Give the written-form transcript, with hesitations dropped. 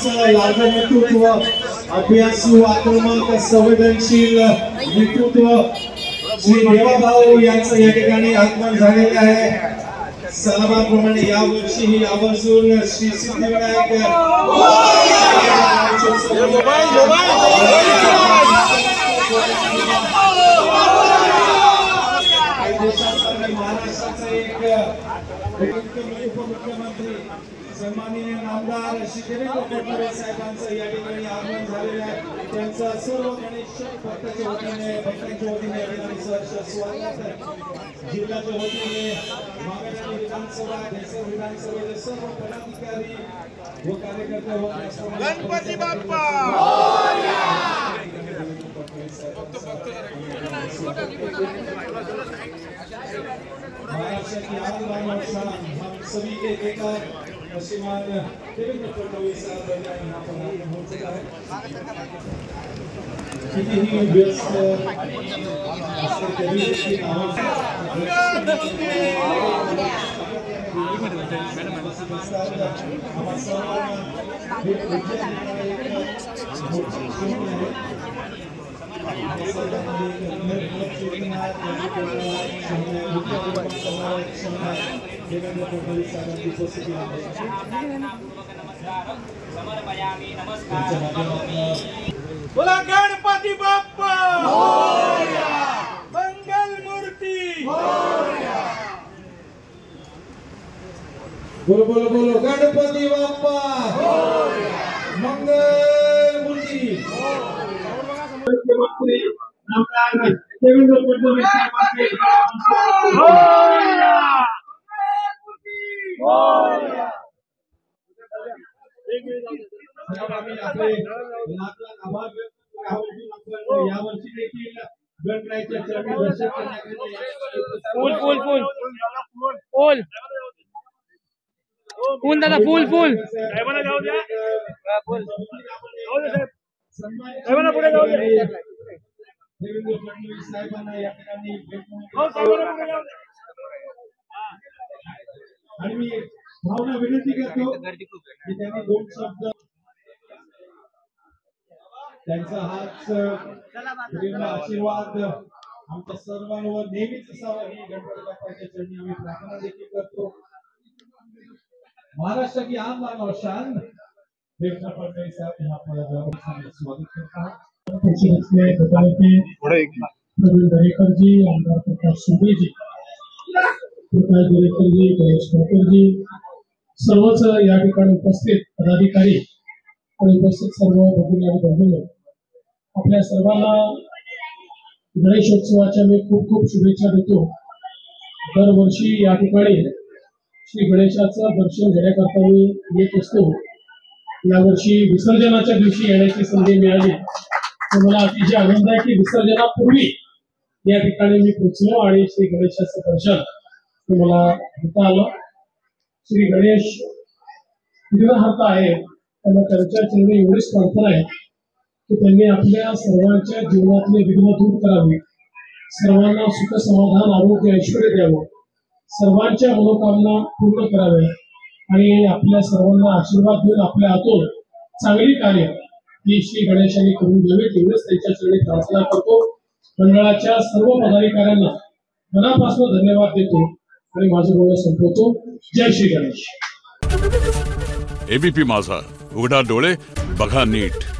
लाडकं नेतृत्व, अभ्यासू, आक्रमक, संवेदनशील नेतृत्व श्री देवाभाऊ यांचं या ठिकाणी आगमन झालेलं आहे। सलामाप्रमाणे या वर्षीही आवर्जून श्री सिद्धिविनायक महाराष्ट्राचा एक उपमुख्यमंत्री सन्माननीय नामदार श्री देवेंद्र फडणवीस साहेबांचं या ठिकाणी आगमन झालेलं आहे। त्यांचा सर्व गणेश भक्तांच्या वतीने स्वागत। जिल्ह्याच्या वतीने मागाणी विधानसभा विधानसभेचे सर्व पदाधिकारी व कार्यकर्ते व गणपती बाप्पा महाराष्ट्र की आन बान शान हम सभी के नेता श्रीमान देवेंद्र फडणवीस साहब यहाँ पर आगमन हो चुका है। कितनी व्यस्त बोला गणपती बाप्पा मंगल मूर्ती बोलो बोलो बोलो गणपती बाप्पा मंगल मूर्ती। मुख्यमंत्री नामदार देवेंद्र फडणवीस साहेबांचे आभार व्यक्त करतो। यावर्षी देखील गणरायाच्या चरणी दर्शन फूल दादा फूल फूल देवेंद्र फडणवीस साहेबांना या ठिकाणी आणि मी भावना विनंती करतो की त्यांनी दोन शब्द त्यांचा हाच आशीर्वाद आमच्या सर्वांवर नेहमीच असावा ही गणपती बाप्पाच्या चरणी आम्ही प्रार्थना देखील करतो। महाराष्ट्र की आन बान और शान देवेंद्र फडणवीस साहब यहाँ पर स्वागत करता है। प्रवीण दरेकर जी, आमदार प्रकाश सुबे जी, प्रकाश दरेकर जी, गणेश ठाकर जी, सर्वच या ठिकाणी उपस्थित पदाधिकारी आणि उपस्थित सर्व भगिनी आणि बंधूंनो, आपल्या सर्वांना गणेशोत्सवाच्या मी खूप खूप शुभेच्छा देतो। दरवर्षी या ठिकाणी श्री गणेशाचं दर्शन घेण्याकरता मी येत असतो। यावर्षी विसर्जनाच्या दिवशी येण्याची संधी मिळाली, तर मला अतिशय आनंद आहे की विसर्जनापूर्वी या ठिकाणी मी पोहोचलो आणि श्री गणेशाचं दर्शन मला घेता आलं। श्री गणेश विघ्नहर्ता आहे, त्यांना त्यांच्या चरणी एवढीच प्रार्थना आहे की त्यांनी आपल्या सर्वांच्या जीवनातले विघ्न दूर करावे, सर्वांना सुख समाधान आरोग्य ऐश्वर्य द्यावं, सर्वांच्या मनोकामना पूर्ण कराव्या आणि आपल्या सर्वांना आशीर्वाद देऊन आपल्या हातून चांगली कार्य ही श्री गणेशांनी करून द्यावी, एवढंच त्यांच्या चरणी प्रार्थना करतो। मंडळाच्या सर्व पदाधिकाऱ्यांना मनापासून धन्यवाद देतो आणि माझं बोलणं संपवतो। जय श्री गणेश। एबीपी माझा, उघडा डोळे बघा नीट।